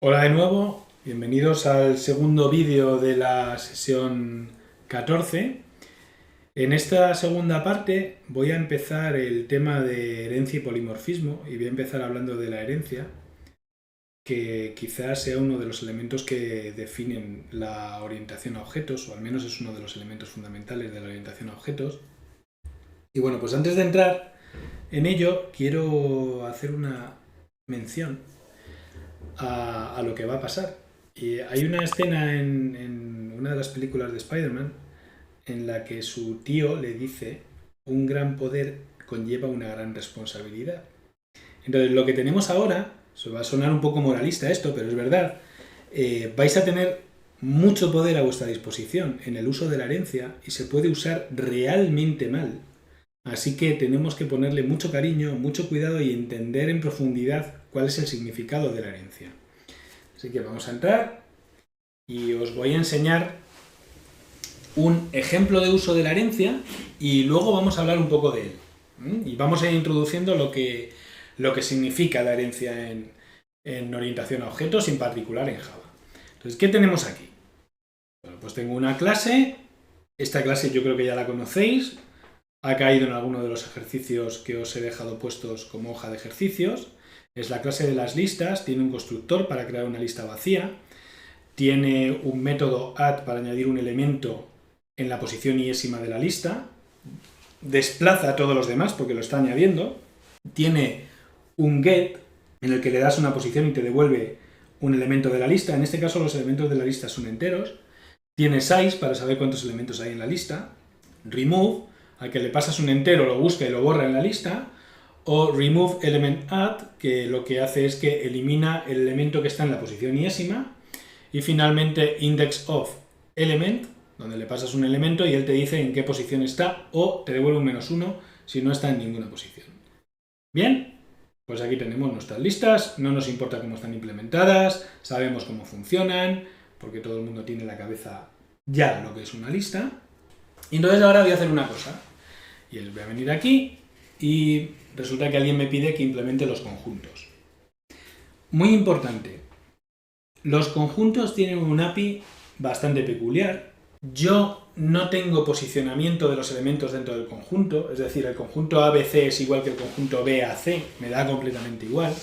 Hola de nuevo, bienvenidos al segundo vídeo de la sesión 14. En esta segunda parte voy a empezar el tema de herencia y polimorfismo y voy a empezar hablando de la herencia, que quizás sea uno de los elementos que definen la orientación a objetos, o al menos es uno de los elementos fundamentales de la orientación a objetos. Y bueno, pues antes de entrar en ello, quiero hacer una mención a lo que va a pasar. Y hay una escena en una de las películas de Spider-Man en la que su tío le dice: un gran poder conlleva una gran responsabilidad. Entonces, lo que tenemos ahora, se va a sonar un poco moralista esto, pero es verdad, vais a tener mucho poder a vuestra disposición en el uso de la herencia y se puede usar realmente mal. Así que tenemos que ponerle mucho cariño, mucho cuidado y entender en profundidad cuál es el significado de la herencia. Así que vamos a entrar y os voy a enseñar un ejemplo de uso de la herencia y luego vamos a hablar un poco de él. Y vamos a ir introduciendo lo que significa la herencia en orientación a objetos, en particular en Java. Entonces, ¿qué tenemos aquí? Bueno, pues tengo una clase. Esta clase yo creo que ya la conocéis. Ha caído en alguno de los ejercicios que os he dejado puestos como hoja de ejercicios. Es la clase de las listas. Tiene un constructor para crear una lista vacía. Tiene un método add para añadir un elemento en la posición iésima de la lista. Desplaza a todos los demás porque lo está añadiendo. Tiene un get en el que le das una posición y te devuelve un elemento de la lista. En este caso los elementos de la lista son enteros. Tiene size para saber cuántos elementos hay en la lista. Remove, al que le pasas un entero, lo busca y lo borra en la lista. O remove element add, que lo que hace es que elimina el elemento que está en la posición iésima. Y finalmente index of element, donde le pasas un elemento y él te dice en qué posición está o te devuelve un -1 si no está en ninguna posición. Bien, pues aquí tenemos nuestras listas, no nos importa cómo están implementadas, sabemos cómo funcionan, porque todo el mundo tiene en la cabeza ya lo que es una lista. Y entonces ahora voy a hacer una cosa, y voy a venir aquí y resulta que alguien me pide que implemente los conjuntos. Muy importante, los conjuntos tienen un API bastante peculiar. Yo no tengo posicionamiento de los elementos dentro del conjunto, es decir, el conjunto ABC es igual que el conjunto BAC, me da completamente igual.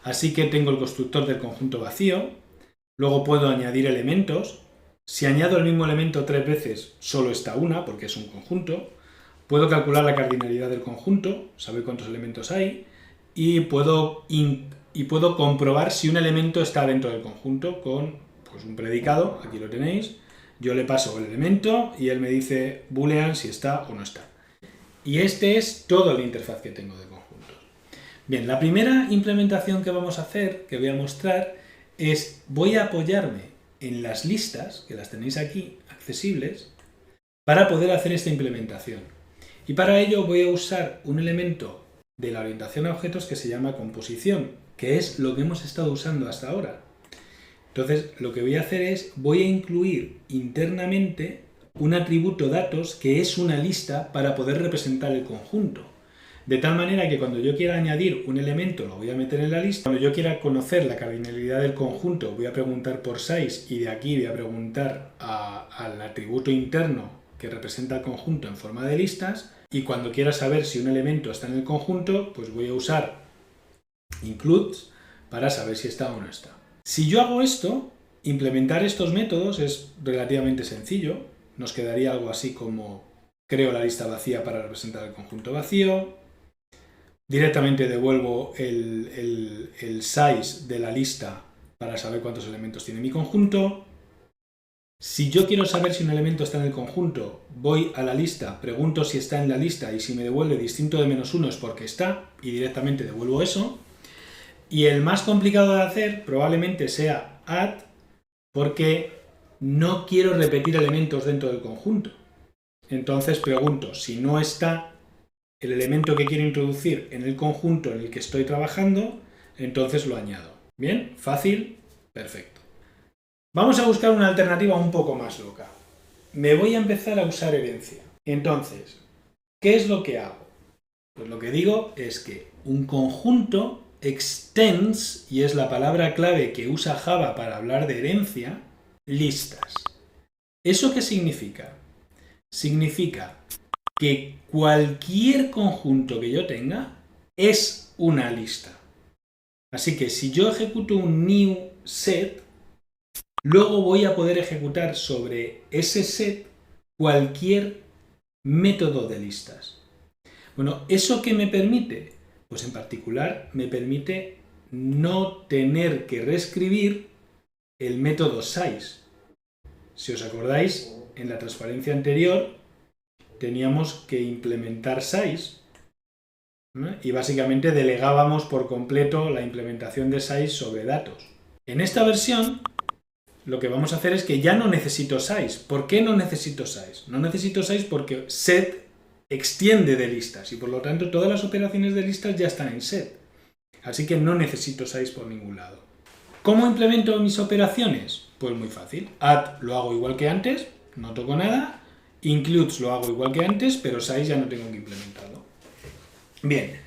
Así que tengo el constructor del conjunto vacío, luego puedo añadir elementos. Si añado el mismo elemento 3 veces, solo está una, porque es un conjunto. Puedo calcular la cardinalidad del conjunto, saber cuántos elementos hay, y puedo comprobar si un elemento está dentro del conjunto con pues, un predicado, aquí lo tenéis. Yo le paso el elemento y él me dice boolean si está o no está. Y este es todo la interfaz que tengo de conjuntos. Bien, la primera implementación que vamos a hacer, que voy a mostrar, es voy a apoyarme en las listas, que las tenéis aquí, accesibles, para poder hacer esta implementación. Y para ello voy a usar un elemento de la orientación a objetos que se llama composición, que es lo que hemos estado usando hasta ahora. Entonces, lo que voy a hacer es, voy a incluir internamente un atributo datos que es una lista para poder representar el conjunto. De tal manera que cuando yo quiera añadir un elemento lo voy a meter en la lista. Cuando yo quiera conocer la cardinalidad del conjunto voy a preguntar por size y de aquí voy a preguntar al atributo interno que representa el conjunto en forma de listas. Y cuando quiera saber si un elemento está en el conjunto, pues voy a usar includes para saber si está o no está. Si yo hago esto, implementar estos métodos es relativamente sencillo. Nos quedaría algo así como creo la lista vacía para representar el conjunto vacío, directamente devuelvo el size de la lista para saber cuántos elementos tiene mi conjunto. Si yo quiero saber si un elemento está en el conjunto, voy a la lista, pregunto si está en la lista y si me devuelve distinto de -1 es porque está y directamente devuelvo eso. Y el más complicado de hacer probablemente sea add, porque no quiero repetir elementos dentro del conjunto. Entonces pregunto si no está el elemento que quiero introducir en el conjunto en el que estoy trabajando, entonces lo añado. ¿Bien? ¿Fácil? Perfecto. Vamos a buscar una alternativa un poco más loca. Me voy a empezar a usar herencia. Entonces, ¿qué es lo que hago? Pues lo que digo es que un conjunto extends, y es la palabra clave que usa Java para hablar de herencia, listas. ¿Eso qué significa? Significa que cualquier conjunto que yo tenga es una lista. Así que si yo ejecuto un new set, luego voy a poder ejecutar sobre ese set cualquier método de listas. Bueno, ¿eso qué me permite? Pues en particular me permite no tener que reescribir el método size. Si os acordáis, en la transparencia anterior teníamos que implementar size, ¿no? Y básicamente delegábamos por completo la implementación de size sobre datos. En esta versión lo que vamos a hacer es que ya no necesito size. ¿Por qué no necesito size? No necesito size porque set extiende de listas y por lo tanto todas las operaciones de listas ya están en set. Así que no necesito size por ningún lado. ¿Cómo implemento mis operaciones? Pues muy fácil. Add lo hago igual que antes, no toco nada. Includes lo hago igual que antes, pero size ya no tengo que implementarlo. Bien.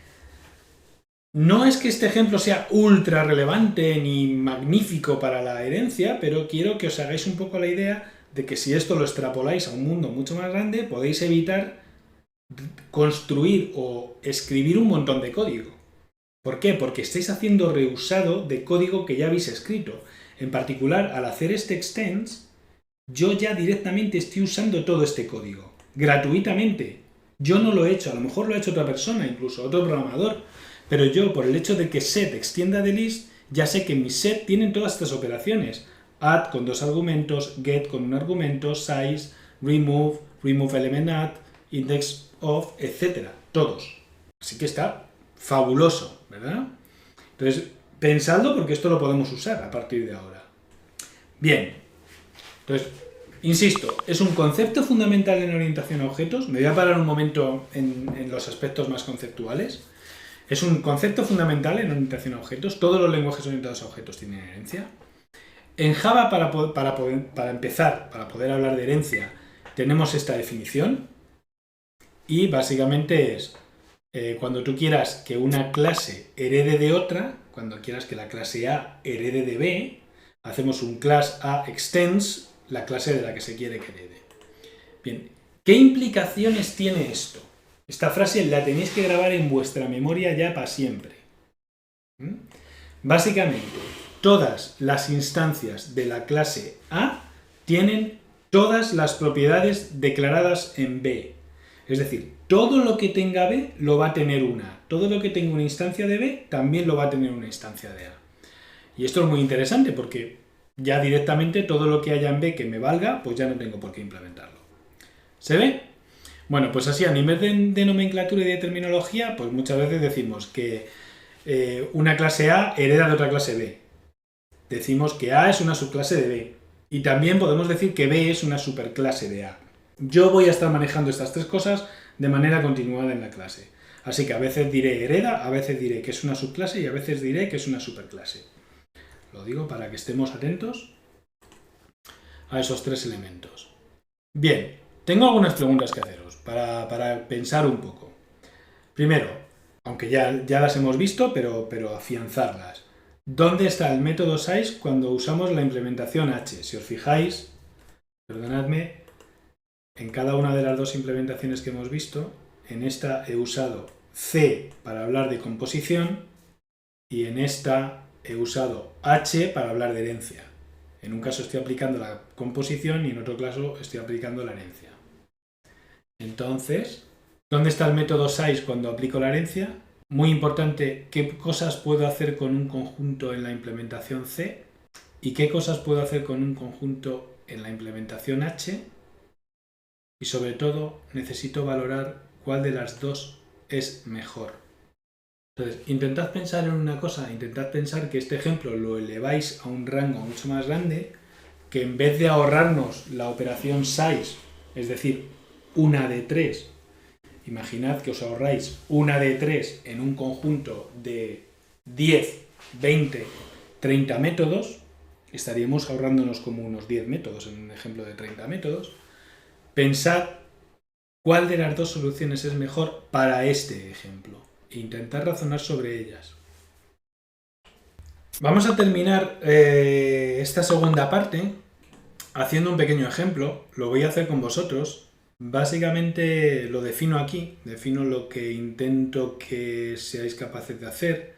No es que este ejemplo sea ultra relevante ni magnífico para la herencia, pero quiero que os hagáis un poco la idea de que si esto lo extrapoláis a un mundo mucho más grande, podéis evitar construir o escribir un montón de código. ¿Por qué? Porque estáis haciendo reusado de código que ya habéis escrito. En particular, al hacer este extends, yo ya directamente estoy usando todo este código, gratuitamente. Yo no lo he hecho, a lo mejor lo ha hecho otra persona, incluso otro programador, pero yo, por el hecho de que set extienda de list, ya sé que mi set tienen todas estas operaciones. Add con 2 argumentos, get con 1 argumento, size, remove, remove element add, index of, etc. Todos. Así que está fabuloso, ¿verdad? Entonces, pensadlo porque esto lo podemos usar a partir de ahora. Bien. Entonces, insisto, es un concepto fundamental en orientación a objetos. Me voy a parar un momento en los aspectos más conceptuales. Es un concepto fundamental en orientación a objetos. Todos los lenguajes orientados a objetos tienen herencia. En Java, para empezar, para poder hablar de herencia, tenemos esta definición. Y básicamente es, cuando tú quieras que una clase herede de otra, cuando quieras que la clase A herede de B, hacemos un class A extends la clase de la que se quiere que herede. Bien, ¿qué implicaciones tiene esto? Esta frase la tenéis que grabar en vuestra memoria ya para siempre. Básicamente, todas las instancias de la clase A tienen todas las propiedades declaradas en B. Es decir, todo lo que tenga B lo va a tener una. Todo lo que tenga una instancia de B también lo va a tener una instancia de A. Y esto es muy interesante porque ya directamente todo lo que haya en B que me valga, pues ya no tengo por qué implementarlo. ¿Se ve? Bueno, pues así a nivel de nomenclatura y de terminología, pues muchas veces decimos que una clase A hereda de otra clase B. Decimos que A es una subclase de B. Y también podemos decir que B es una superclase de A. Yo voy a estar manejando estas tres cosas de manera continuada en la clase. Así que a veces diré hereda, a veces diré que es una subclase y a veces diré que es una superclase. Lo digo para que estemos atentos a esos tres elementos. Bien, tengo algunas preguntas que haceros para pensar un poco. Primero, aunque ya las hemos visto, pero afianzarlas. ¿Dónde está el método size cuando usamos la implementación H? Si os fijáis, perdonadme, en cada una de las dos implementaciones que hemos visto, en esta he usado C para hablar de composición y en esta he usado H para hablar de herencia. En un caso estoy aplicando la composición y en otro caso estoy aplicando la herencia. Entonces, ¿dónde está el método size cuando aplico la herencia? Muy importante, ¿qué cosas puedo hacer con un conjunto en la implementación C? ¿Y qué cosas puedo hacer con un conjunto en la implementación H? Y sobre todo, necesito valorar cuál de las dos es mejor. Entonces, intentad pensar en una cosa, intentad pensar que este ejemplo lo eleváis a un rango mucho más grande, que en vez de ahorrarnos la operación size, es decir, una de 3, imaginad que os ahorráis una de 3 en un conjunto de 10, 20, 30 métodos, estaríamos ahorrándonos como unos 10 métodos en un ejemplo de 30 métodos. Pensad cuál de las dos soluciones es mejor para este ejemplo e intentad razonar sobre ellas. Vamos a terminar esta segunda parte haciendo un pequeño ejemplo. Lo voy a hacer con vosotros. Básicamente lo defino aquí, defino lo que intento que seáis capaces de hacer.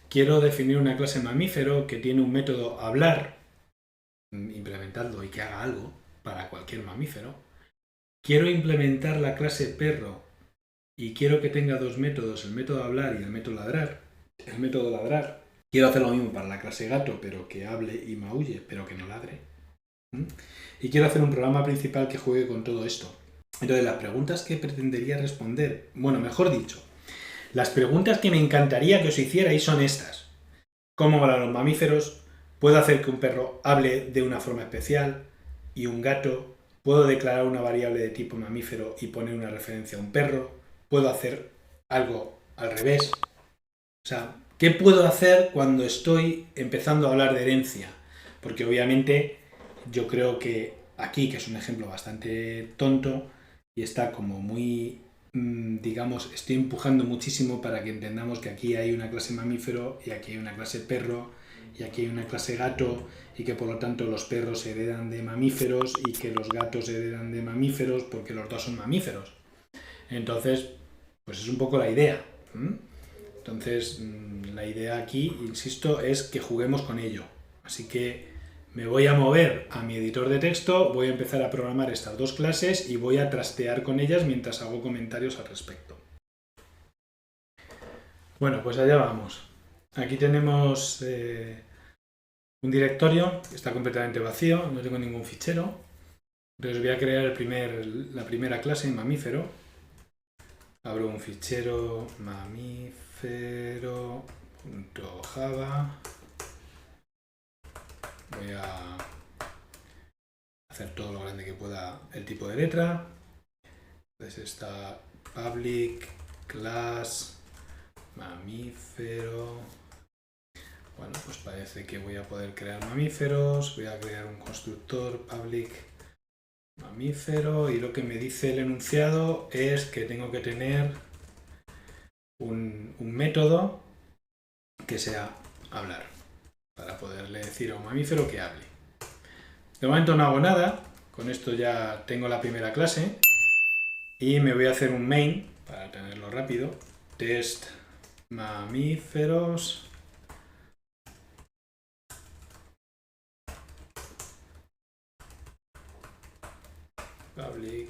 Quiero definir una clase mamífero que tiene un método hablar, implementarlo y que haga algo para cualquier mamífero. Quiero implementar la clase perro y quiero que tenga dos métodos, el método hablar y el método ladrar. Quiero hacer lo mismo para la clase gato, pero que hable y maulle, pero que no ladre. Y quiero hacer un programa principal que juegue con todo esto. Entonces, las preguntas que pretendería responder, bueno, mejor dicho, las preguntas que me encantaría que os hicierais son estas. ¿Cómo hablan los mamíferos? ¿Puedo hacer que un perro hable de una forma especial? ¿Y un gato? ¿Puedo declarar una variable de tipo mamífero y poner una referencia a un perro? ¿Puedo hacer algo al revés? O sea, ¿qué puedo hacer cuando estoy empezando a hablar de herencia? Porque obviamente yo creo que aquí, que es un ejemplo bastante tonto y está como muy, digamos, estoy empujando muchísimo para que entendamos que aquí hay una clase mamífero y aquí hay una clase perro y aquí hay una clase gato y que por lo tanto los perros heredan de mamíferos y que los gatos heredan de mamíferos porque los dos son mamíferos. Entonces, pues es un poco la idea. Entonces, la idea aquí, insisto, es que juguemos con ello. Así que me voy a mover a mi editor de texto, voy a empezar a programar estas dos clases y voy a trastear con ellas mientras hago comentarios al respecto. Bueno, pues allá vamos. Aquí tenemos un directorio que está completamente vacío, no tengo ningún fichero. Entonces voy a crear la primera clase en mamífero. Abro un fichero mamífero.java. Voy a hacer todo lo grande que pueda el tipo de letra. Entonces está public class mamífero. Bueno, pues parece que voy a poder crear mamíferos. Voy a crear un constructor public mamífero y lo que me dice el enunciado es que tengo que tener un método que sea hablar para poderle decir a un mamífero que hable. De momento no hago nada, con esto ya tengo la primera clase y me voy a hacer un main para tenerlo rápido. Test mamíferos. Public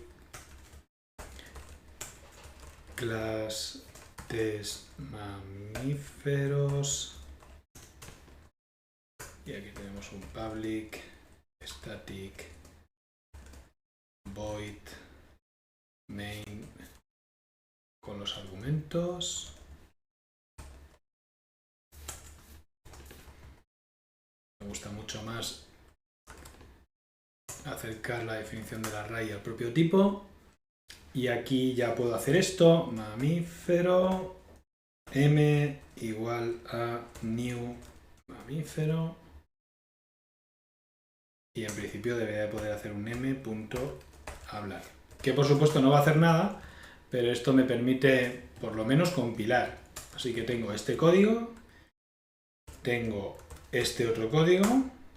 class test mamíferos. Y aquí tenemos un public static void main con los argumentos. Me gusta mucho más acercar la definición del array al propio tipo. Y aquí ya puedo hacer esto, mamífero m igual a new mamífero. Y en principio debería de poder hacer un m.hablar. Que por supuesto no va a hacer nada, pero esto me permite por lo menos compilar. Así que tengo este código, tengo este otro código,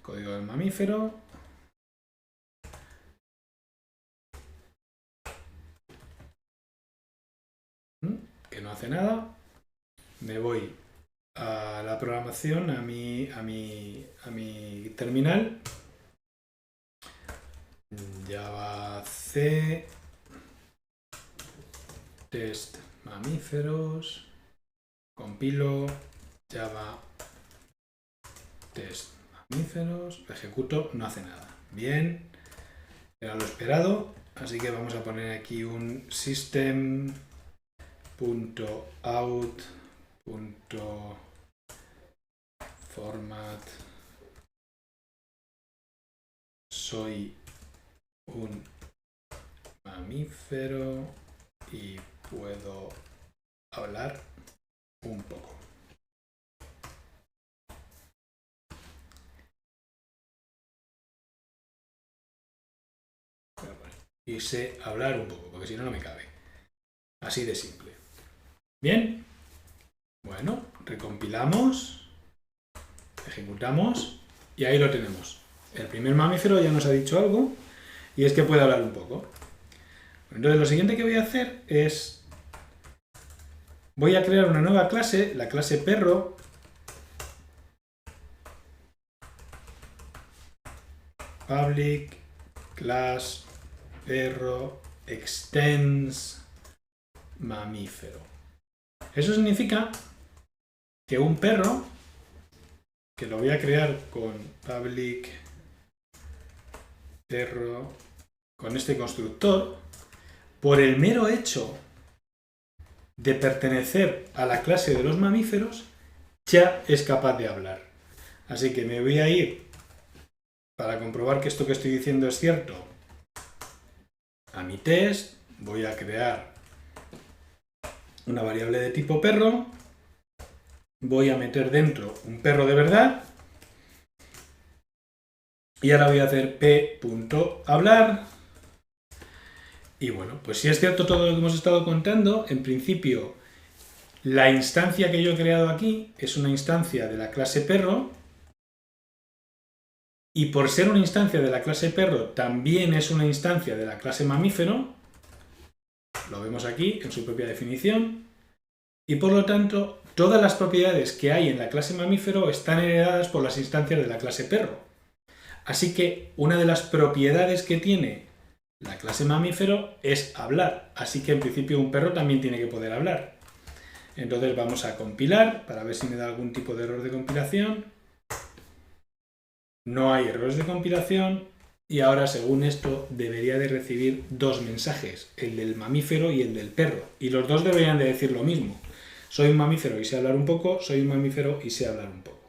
código del mamífero. Que no hace nada. Me voy a la programación, a mi terminal. Java C, test mamíferos, compilo, Java test mamíferos, ejecuto, no hace nada. Bien, era lo esperado, así que vamos a poner aquí un system.out.format. Soy un mamífero y puedo hablar un poco. Y sé hablar un poco, porque si no, no me cabe. Así de simple. Bien. Bueno, recompilamos. Ejecutamos y ahí lo tenemos. El primer mamífero ya nos ha dicho algo y es que puede hablar un poco. Entonces lo siguiente que voy a hacer es... voy a crear una nueva clase, la clase perro. Public class perro extends mamífero. Eso significa que un perro, que lo voy a crear con public perro, con este constructor, por el mero hecho de pertenecer a la clase de los mamíferos, ya es capaz de hablar. Así que me voy a ir, para comprobar que esto que estoy diciendo es cierto, a mi test, voy a crear una variable de tipo perro, voy a meter dentro un perro de verdad, y ahora voy a hacer p.hablar. Y bueno, pues si es cierto todo lo que hemos estado contando, en principio la instancia que yo he creado aquí es una instancia de la clase perro, y por ser una instancia de la clase perro también es una instancia de la clase mamífero, lo vemos aquí en su propia definición, y por lo tanto todas las propiedades que hay en la clase mamífero están heredadas por las instancias de la clase perro. Así que una de las propiedades que tiene la clase mamífero es hablar, así que en principio un perro también tiene que poder hablar. Entonces vamos a compilar para ver si me da algún tipo de error de compilación. No hay errores de compilación y ahora según esto debería de recibir dos mensajes, el del mamífero y el del perro, y los dos deberían de decir lo mismo. Soy un mamífero y sé hablar un poco, soy un mamífero y sé hablar un poco.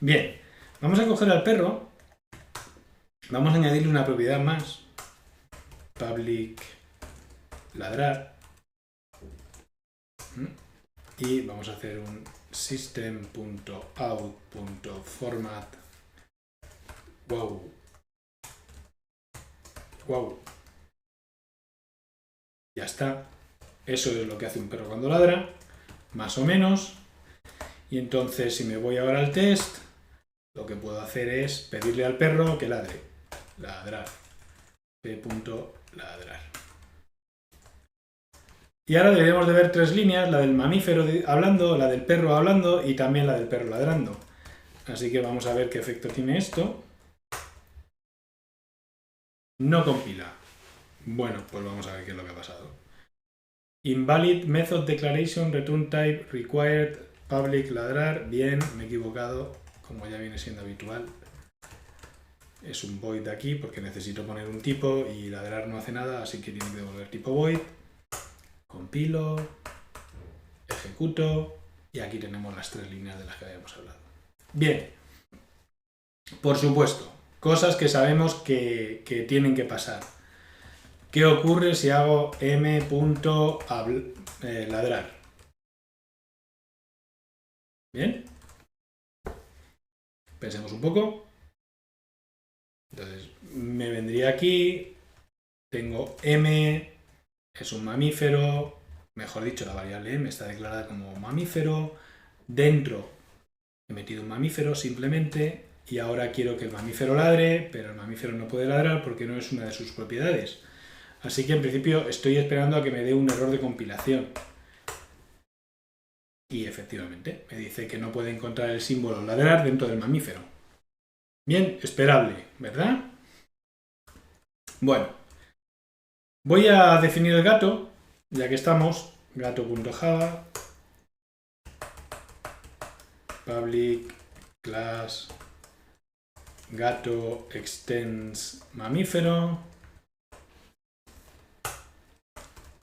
Bien, vamos a coger al perro, vamos a añadirle una propiedad más, public ladrar, y vamos a hacer un system.out.format. Wow. Ya está. Eso es lo que hace un perro cuando ladra, más o menos. Y entonces si me voy ahora al test, lo que puedo hacer es pedirle al perro que ladre. Ladrar. p.ladrar. Y ahora debemos de ver tres líneas, la del mamífero hablando, la del perro hablando y también la del perro ladrando. Así que vamos a ver qué efecto tiene esto. No compila. Bueno, pues vamos a ver qué es lo que ha pasado. Invalid method declaration return type required public ladrar. Bien, me he equivocado, como ya viene siendo habitual. Es un void aquí porque necesito poner un tipo y ladrar no hace nada, así que tiene que devolver tipo void. Compilo, ejecuto y aquí tenemos las tres líneas de las que habíamos hablado. Bien, por supuesto, cosas que sabemos que tienen que pasar. ¿Qué ocurre si hago m.ladrar? Bien, pensemos un poco. Entonces, me vendría aquí, tengo m, es un mamífero, mejor dicho, la variable m está declarada como mamífero, dentro he metido un mamífero simplemente, y ahora quiero que el mamífero ladre, pero el mamífero no puede ladrar porque no es una de sus propiedades. Así que en principio estoy esperando a que me dé un error de compilación. Y efectivamente, me dice que no puede encontrar el símbolo ladrar dentro del mamífero. Bien, esperable, ¿verdad? Bueno, voy a definir el gato, ya que estamos, gato.java, public class gato extends mamífero.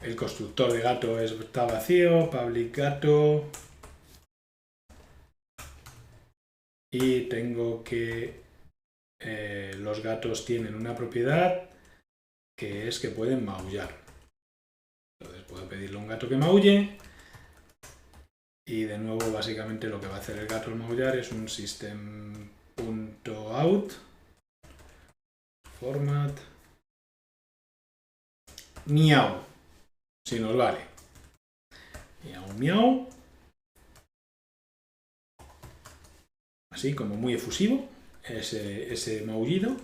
El constructor de gato está vacío, public gato. Y tengo que los gatos tienen una propiedad que es que pueden maullar. Entonces puedo pedirle a un gato que maulle. Y de nuevo, básicamente lo que va a hacer el gato al maullar es un system.out format miau, si nos vale. Miau, miau. así como muy efusivo, ese maullido.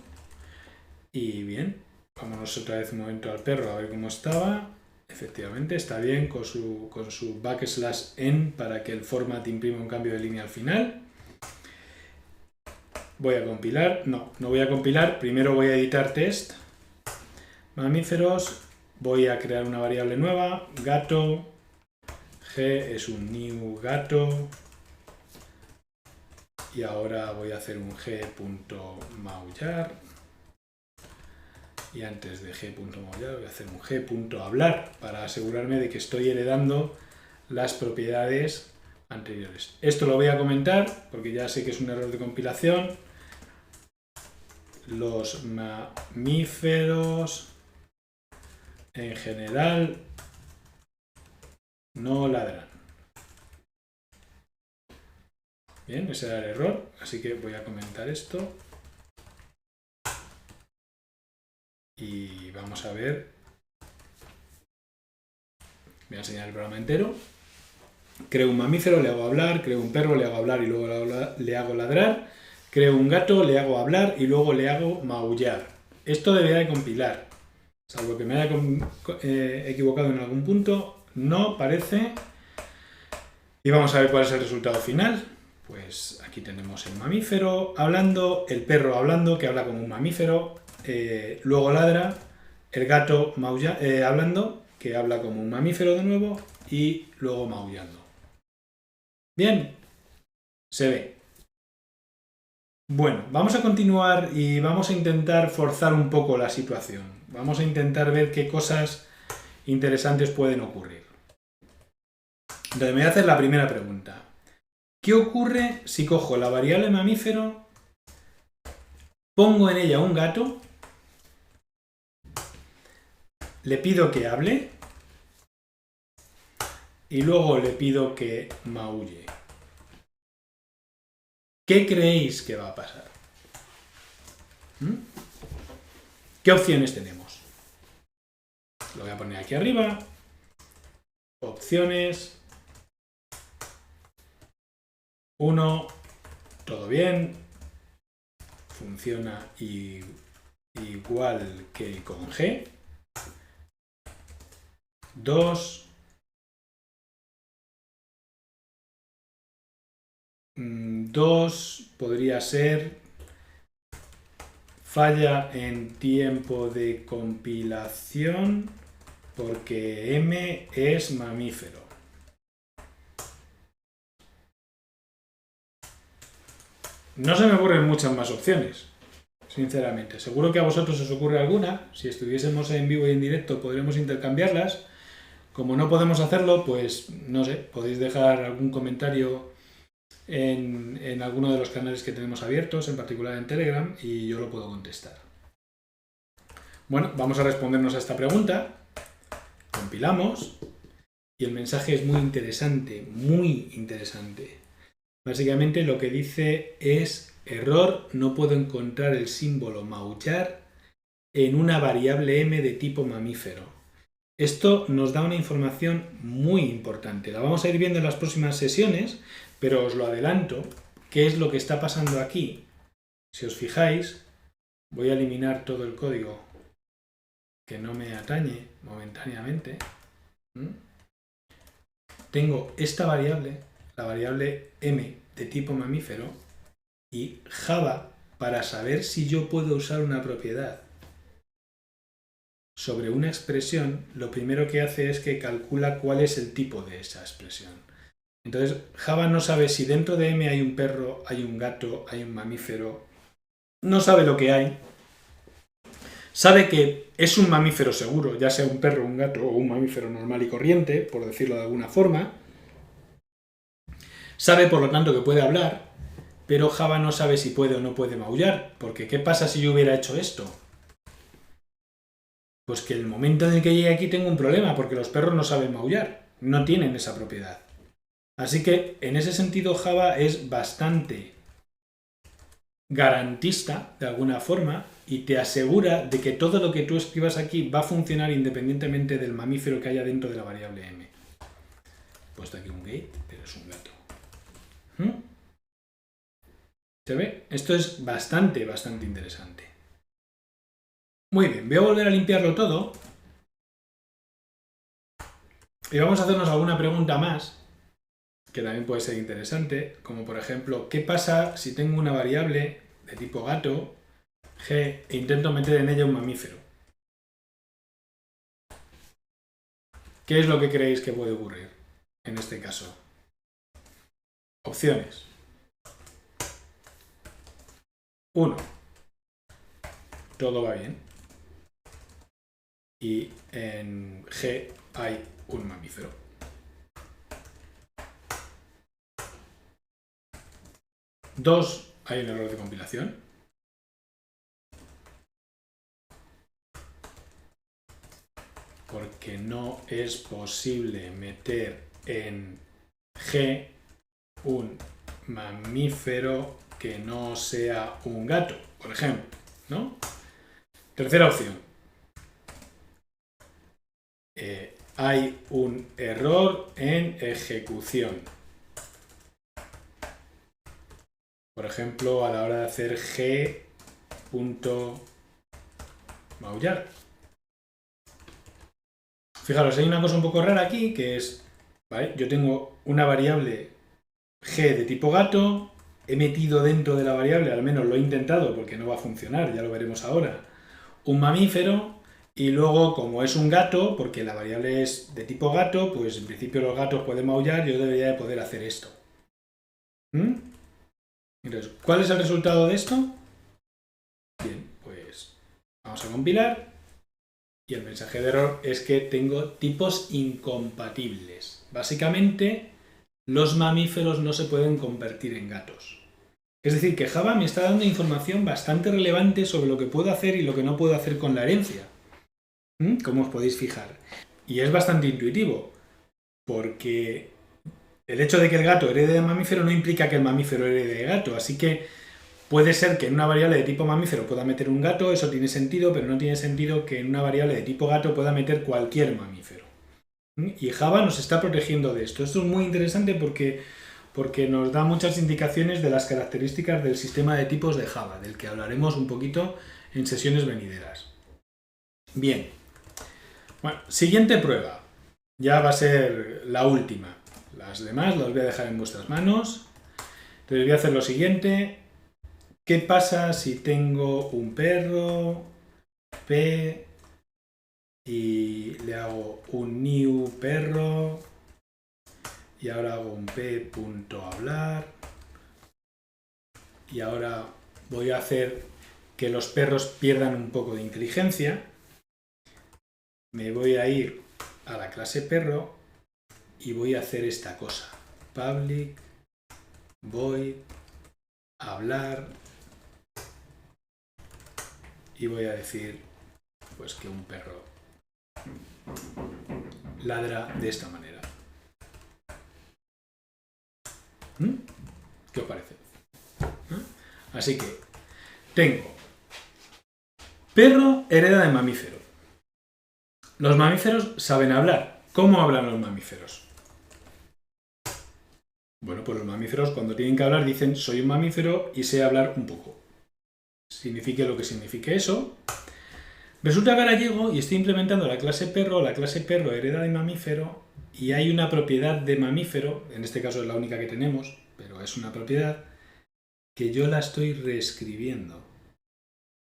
Y bien, vámonos otra vez un momento al perro a ver cómo estaba. Efectivamente, está bien con su backslash n para que el format imprima un cambio de línea al final. Voy a compilar. No voy a compilar. Primero voy a editar test. Mamíferos. Voy a crear una variable nueva. Gato. G es un new gato. Y ahora voy a hacer un g.maullar. Y antes de g.maullar voy a hacer un g.hablar para asegurarme de que estoy heredando las propiedades anteriores. Esto lo voy a comentar porque ya sé que es un error de compilación. Los mamíferos en general no ladran. Bien, ese era el error, así que voy a comentar esto. Y vamos a ver. Voy a enseñar el programa entero. Creo un mamífero, le hago hablar. Creo un perro, le hago hablar y luego le hago ladrar. Creo un gato, le hago hablar y luego le hago maullar. Esto debería de compilar. Salvo que me haya equivocado en algún punto. No parece. Y vamos a ver cuál es el resultado final. Pues aquí tenemos el mamífero hablando, el perro hablando, que habla como un mamífero. Luego ladra, el gato hablando, que habla como un mamífero de nuevo, y luego maullando. Bien, se ve. Bueno, vamos a continuar y vamos a intentar forzar un poco la situación. Vamos a intentar ver qué cosas interesantes pueden ocurrir. Entonces me voy a hacer la primera pregunta. ¿Qué ocurre si cojo la variable mamífero, pongo en ella un gato, le pido que hable y luego le pido que maulle? ¿Qué creéis que va a pasar? ¿Qué opciones tenemos? Lo voy a poner aquí arriba. Opciones. 1. Todo bien. Funciona igual que con G. 2. 2 podría ser falla en tiempo de compilación porque M es mamífero. No se me ocurren muchas más opciones, sinceramente. Seguro que a vosotros os ocurre alguna. Si estuviésemos en vivo y en directo podríamos intercambiarlas. Como no podemos hacerlo, pues no sé, podéis dejar algún comentario en alguno de los canales que tenemos abiertos, en particular en Telegram, y yo lo puedo contestar. Bueno, vamos a respondernos a esta pregunta. Compilamos y el mensaje es muy interesante, muy interesante. Básicamente lo que dice es: error, no puedo encontrar el símbolo maullar en una variable m de tipo mamífero. Esto nos da una información muy importante. La vamos a ir viendo en las próximas sesiones, pero os lo adelanto. ¿Qué es lo que está pasando aquí? Si os fijáis, voy a eliminar todo el código que no me atañe momentáneamente. Tengo esta variable, la variable m de tipo mamífero, y Java, para saber si yo puedo usar una propiedad sobre una expresión, lo primero que hace es que calcula cuál es el tipo de esa expresión. Entonces, Java no sabe si dentro de M hay un perro, hay un gato, hay un mamífero. No sabe lo que hay. Sabe que es un mamífero seguro, ya sea un perro, un gato o un mamífero normal y corriente, por decirlo de alguna forma. Sabe, por lo tanto, que puede hablar, pero Java no sabe si puede o no puede maullar, porque ¿qué pasa si yo hubiera hecho esto? Pues que el momento en el que llegue aquí tengo un problema, porque los perros no saben maullar, no tienen esa propiedad. Así que, en ese sentido, Java es bastante garantista, de alguna forma, y te asegura de que todo lo que tú escribas aquí va a funcionar independientemente del mamífero que haya dentro de la variable m. He puesto aquí un gate, pero es un gato. ¿Se ve? Esto es bastante interesante. Muy bien, voy a volver a limpiarlo todo. Y vamos a hacernos alguna pregunta más, que también puede ser interesante, como por ejemplo, ¿qué pasa si tengo una variable de tipo gato, g, e intento meter en ella un mamífero? ¿Qué es lo que creéis que puede ocurrir en este caso? Opciones. 1. Todo va bien. Y en G hay un mamífero. 2. Hay un error de compilación. Porque no es posible meter en G un mamífero que no sea un gato, por ejemplo, ¿no? Tercera opción. Hay un error en ejecución. Por ejemplo, a la hora de hacer g.maullar. Fijaros, hay una cosa un poco rara aquí, que es, ¿vale? Yo tengo una variable g de tipo gato, he metido dentro de la variable, al menos lo he intentado porque no va a funcionar, ya lo veremos ahora, un mamífero, y luego como es un gato, porque la variable es de tipo gato, pues en principio los gatos pueden maullar, yo debería de poder hacer esto. Entonces, ¿cuál es el resultado de esto? Bien, pues vamos a compilar. Y el mensaje de error es que tengo tipos incompatibles. Básicamente, los mamíferos no se pueden convertir en gatos. Es decir, que Java me está dando información bastante relevante sobre lo que puedo hacer y lo que no puedo hacer con la herencia. Como os podéis fijar. Y es bastante intuitivo, porque el hecho de que el gato herede de mamífero no implica que el mamífero herede de gato. Así que puede ser que en una variable de tipo mamífero pueda meter un gato, eso tiene sentido, pero no tiene sentido que en una variable de tipo gato pueda meter cualquier mamífero. Y Java nos está protegiendo de esto. Esto es muy interesante porque nos da muchas indicaciones de las características del sistema de tipos de Java, del que hablaremos un poquito en sesiones venideras. Bien. Bueno, siguiente prueba. Ya va a ser la última. Las demás las voy a dejar en vuestras manos. Entonces voy a hacer lo siguiente. ¿Qué pasa si tengo un perro, P, y le hago un new perro, y ahora hago un p.hablar, y ahora voy a hacer que los perros pierdan un poco de inteligencia? Me voy a ir a la clase perro y voy a hacer esta cosa. Public void hablar, y voy a decir pues que un perro ladra de esta manera. ¿Qué os parece? Así que tengo perro hereda de mamífero. Los mamíferos saben hablar. ¿Cómo hablan los mamíferos? Bueno, pues los mamíferos cuando tienen que hablar dicen soy un mamífero y sé hablar un poco. Signifique lo que signifique eso. Resulta que ahora llego y estoy implementando la clase perro hereda de mamífero, y hay una propiedad de mamífero, en este caso es la única que tenemos, pero es una propiedad, que yo la estoy reescribiendo.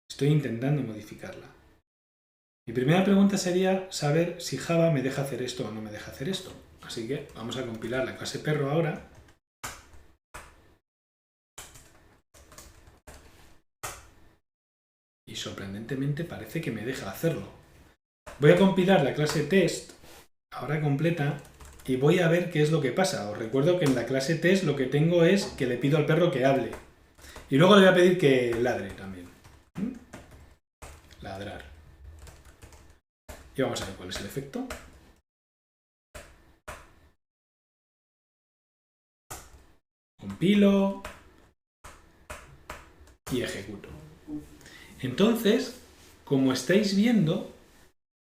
Estoy intentando modificarla. Mi primera pregunta sería saber si Java me deja hacer esto o no me deja hacer esto. Así que vamos a compilar la clase perro ahora. Y sorprendentemente parece que me deja hacerlo. Voy a compilar la clase test, ahora completa, y voy a ver qué es lo que pasa. Os recuerdo que en la clase test lo que tengo es que le pido al perro que hable. Y luego le voy a pedir que ladre también. Ladrar. Y vamos a ver cuál es el efecto. Compilo y ejecuto. Entonces, como estáis viendo,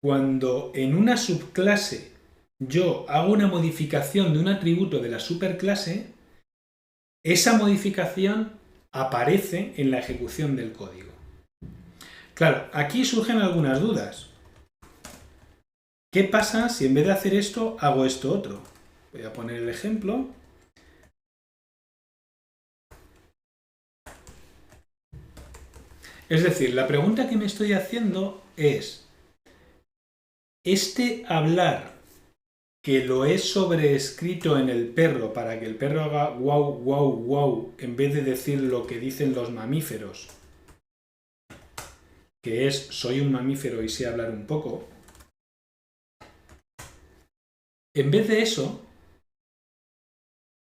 cuando en una subclase yo hago una modificación de un atributo de la superclase, esa modificación aparece en la ejecución del código. Claro, aquí surgen algunas dudas. ¿Qué pasa si en vez de hacer esto, hago esto otro? Voy a poner el ejemplo. Es decir, la pregunta que me estoy haciendo es, este hablar que lo he sobreescrito en el perro para que el perro haga wow, wow, wow, en vez de decir lo que dicen los mamíferos, que es soy un mamífero y sé hablar un poco, en vez de eso,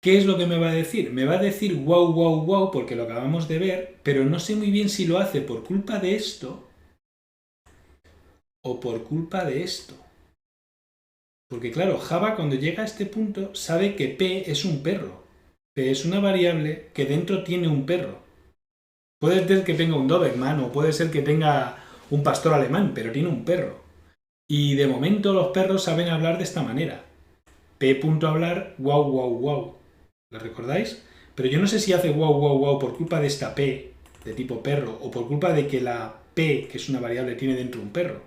¿qué es lo que me va a decir? Me va a decir wow, wow, wow, porque lo acabamos de ver, pero no sé muy bien si lo hace por culpa de esto o por culpa de esto. Porque claro, Java cuando llega a este punto sabe que P es un perro. P es una variable que dentro tiene un perro. Puede ser que tenga un Doberman o puede ser que tenga un pastor alemán, pero tiene un perro. Y de momento los perros saben hablar de esta manera. P.hablar, wow, wow, wow. ¿Lo recordáis? Pero yo no sé si hace wow, wow, wow por culpa de esta P de tipo perro o por culpa de que la P, que es una variable, tiene dentro un perro.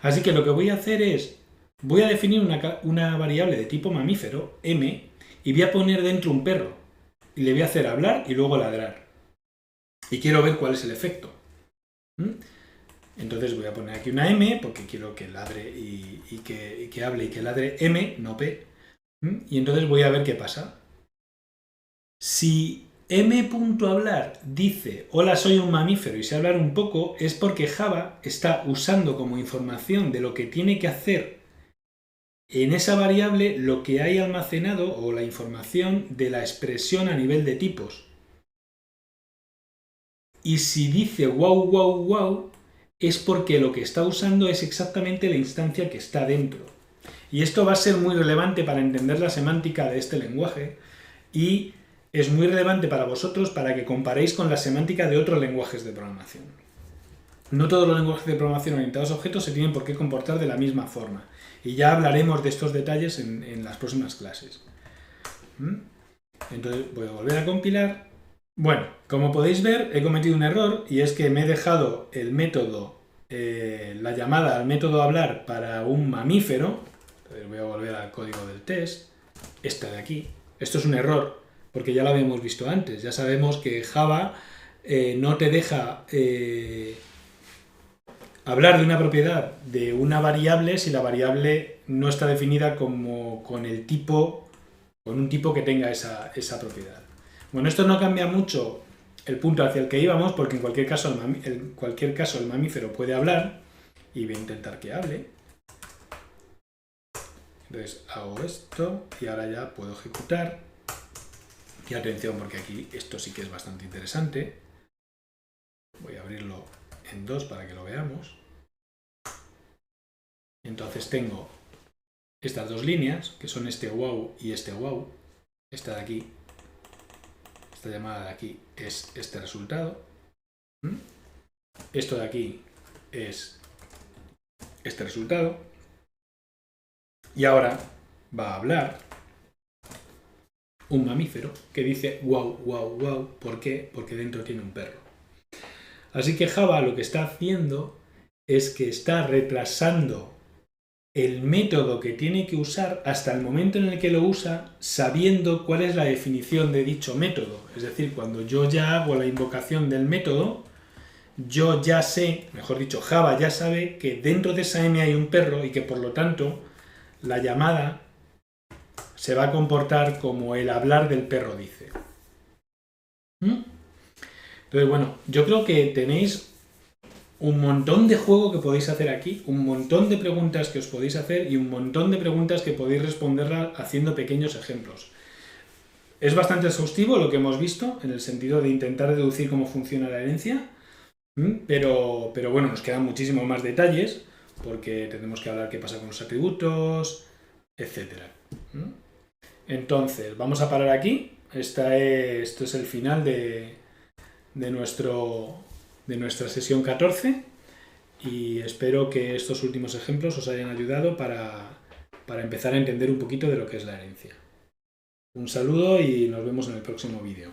Así que lo que voy a hacer es, voy a definir una variable de tipo mamífero, M, y voy a poner dentro un perro. Y le voy a hacer hablar y luego ladrar. Y quiero ver cuál es el efecto. Entonces voy a poner aquí una M, porque quiero que ladre y que hable y que ladre M, no P. Y entonces voy a ver qué pasa. Si M.hablar dice hola soy un mamífero y sé hablar un poco, es porque Java está usando como información de lo que tiene que hacer en esa variable lo que hay almacenado o la información de la expresión a nivel de tipos. Y si dice wow, wow, wow, es porque lo que está usando es exactamente la instancia que está dentro. Y esto va a ser muy relevante para entender la semántica de este lenguaje y es muy relevante para vosotros para que comparéis con la semántica de otros lenguajes de programación. No todos los lenguajes de programación orientados a objetos se tienen por qué comportar de la misma forma. Y ya hablaremos de estos detalles en las próximas clases. Entonces voy a volver a compilar. Bueno, como podéis ver, he cometido un error y es que me he dejado el método, la llamada al método hablar para un mamífero. Entonces voy a volver al código del test. Esta de aquí. Esto es un error, porque ya lo habíamos visto antes. Ya sabemos que Java no te deja hablar de una propiedad de una variable si la variable no está definida como con el tipo, con un tipo que tenga esa propiedad. Bueno, esto no cambia mucho el punto hacia el que íbamos, porque en cualquier caso el mamífero puede hablar, y voy a intentar que hable. Entonces hago esto y ahora ya puedo ejecutar. Y atención, porque aquí esto sí que es bastante interesante. Voy a abrirlo en 2 para que lo veamos. Entonces tengo estas dos líneas, que son este wow y este wow. Esta de aquí, esta llamada de aquí, es este resultado. Esto de aquí es este resultado. Y ahora va a hablar un mamífero que dice wow, wow, wow. ¿Por qué? Porque dentro tiene un perro. Así que Java lo que está haciendo es que está retrasando el método que tiene que usar hasta el momento en el que lo usa, sabiendo cuál es la definición de dicho método. Es decir, cuando yo ya hago la invocación del método, yo ya sé, mejor dicho, Java ya sabe que dentro de esa M hay un perro y que por lo tanto la llamada se va a comportar como el hablar del perro dice. Entonces, bueno, yo creo que tenéis un montón de juego que podéis hacer aquí, un montón de preguntas que os podéis hacer y un montón de preguntas que podéis responderlas haciendo pequeños ejemplos. Es bastante exhaustivo lo que hemos visto, en el sentido de intentar deducir cómo funciona la herencia, pero bueno, nos quedan muchísimos más detalles, porque tenemos que hablar qué pasa con los atributos, etc. Entonces, vamos a parar aquí. Esto es el final de nuestra sesión 14 y espero que estos últimos ejemplos os hayan ayudado para empezar a entender un poquito de lo que es la herencia. Un saludo y nos vemos en el próximo vídeo.